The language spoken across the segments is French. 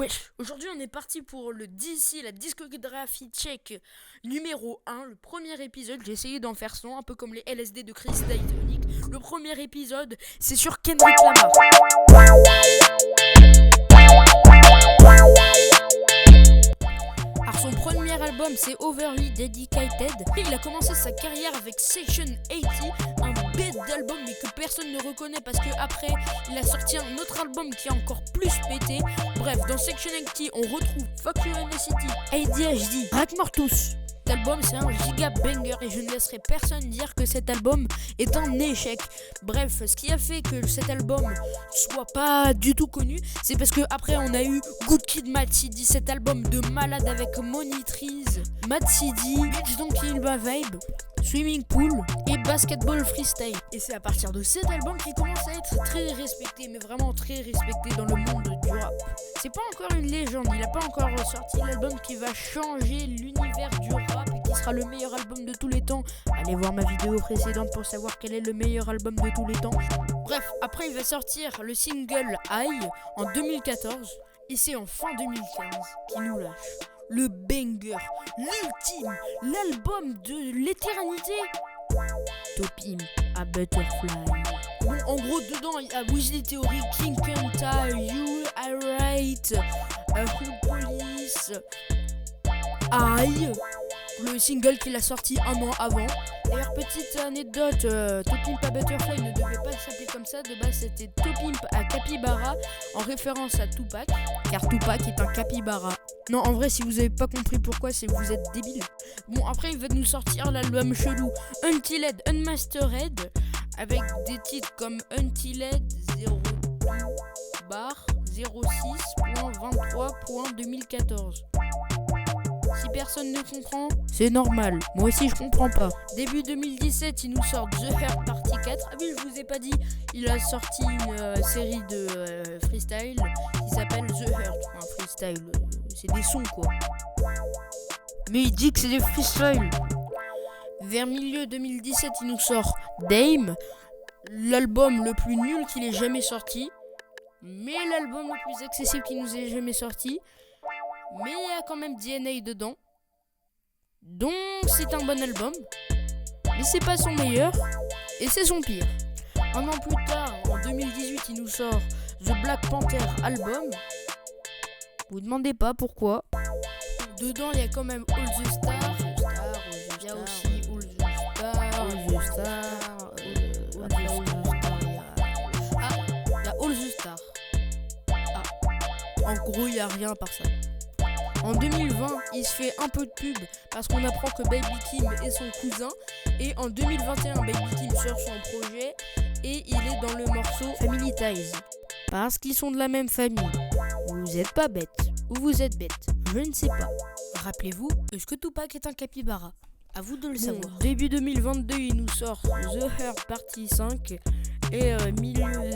Wesh, aujourd'hui on est parti pour le DC, la discographie tchèque numéro 1, le premier épisode. J'ai essayé d'en faire son, un peu comme les LSD de Chris Daytonic. Le premier épisode, c'est sur Kendrick Lamar. Alors son premier album c'est Overly Dedicated. Et il a commencé sa carrière avec Section 80, un bête d'album mais que personne ne reconnaît parce que après il a sorti un autre album qui est encore plus pété. Bref, dans Section 80 on retrouve Fuck You City, ADHD, Rack Mortus. Cet album c'est un giga banger et je ne laisserai personne dire que cet album est un échec. Bref, ce qui a fait que cet album soit pas du tout connu, c'est parce que après on a eu Good Kid, Mad City, cet album de malade avec Monitrize, Mad City, Bitch Don't Kill My Vibe, Swimming Pool et Basketball Freestyle. Et c'est à partir de cet album qu'il commence à être très respecté, mais vraiment très respecté dans le monde du rap. C'est pas encore une légende, il a pas encore sorti l'album qui va changer l'univers du rap et qui sera le meilleur album de tous les temps. Allez voir ma vidéo précédente pour savoir quel est le meilleur album de tous les temps. Bref, après il va sortir le single High en 2014 et c'est en fin 2015 qu'il nous lâche le banger, l'ultime, l'album de l'éternité, To Pimp a Butterfly. Bon, en gros, dedans, il y a Weasley Theory, King Kenta, You, I Write, Hood Police, I, le single qu'il a sorti un an avant. D'ailleurs, petite anecdote, To Pimp a Butterfly ne devait pas s'appeler comme ça. De base, c'était To Pimp a Capybara, en référence à Tupac, car Tupac est un capybara. Non, en vrai, si vous avez pas compris pourquoi, c'est que vous êtes débile. Bon, après, il va nous sortir l'album chelou Untitled Unmastered, avec des titres comme Untitled 02/06.23.2014. Si personne ne comprend, c'est normal. Moi aussi, je comprends pas. Début 2017, il nous sort The Hurt Partie 4. Ah oui, je vous ai pas dit, il a sorti une série de freestyle qui s'appelle The Hurt. Enfin, freestyle, c'est des sons quoi. Mais il dit que c'est des freestyles. Vers milieu 2017, il nous sort Dame, l'album le plus nul qu'il ait jamais sorti, mais l'album le plus accessible qu'il nous ait jamais sorti. Mais il y a quand même DNA dedans. Donc c'est un bon album. Mais c'est pas son meilleur. Et c'est son pire. Un an plus tard, en 2018, il nous sort The Black Panther album. Vous demandez pas pourquoi. Dedans il y a quand même All the Stars. Il y a aussi All the Stars. Il y a All the Stars. En gros il y a rien à part ça. En 2020, il se fait un peu de pub parce qu'on apprend que Baby Kim est son cousin. Et en 2021, Baby Kim sort son projet et il est dans le morceau Family Ties. Parce qu'ils sont de la même famille. Vous êtes pas bête. Ou vous êtes bête. Je ne sais pas. Rappelez-vous, est-ce que Tupac est un capybara? À vous de le savoir. Début 2022, il nous sort The Hurt Partie 5. Et milieu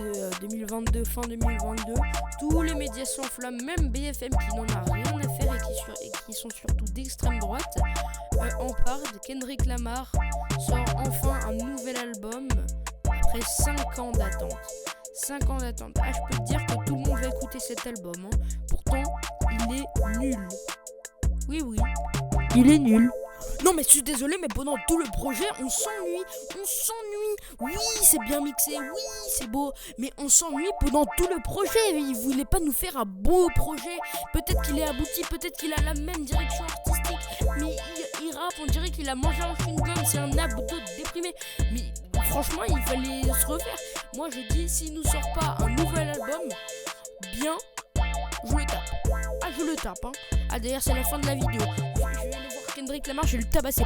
2022, fin 2022, tous les médias s'enflamment, même BFM qui n'en a rien à faire et qui sont surtout d'extrême droite, en parle. Kendrick Lamar sort enfin un nouvel album après 5 ans d'attente. 5 ans d'attente. Ah, je peux te dire que tout le monde va écouter cet album. Hein. Pourtant, il est nul. Oui, il est nul. Non mais je suis désolé, mais pendant tout le projet, on s'ennuie. Oui, c'est bien mixé, oui, c'est beau, mais on s'ennuie pendant tout le projet. Il voulait pas nous faire un beau projet. Peut-être qu'il est abouti, peut-être qu'il a la même direction artistique, mais il rappe, on dirait qu'il a mangé un chewing-gum, c'est un abdo déprimé. Mais franchement, il fallait se refaire. Moi, je dis, s'il nous sort pas un nouvel album, bien, je le tape. Ah, je le tape, hein. Ah, d'ailleurs, c'est la fin de la vidéo. Je vais aller voir Kendrick Lamar, je vais le tabasser.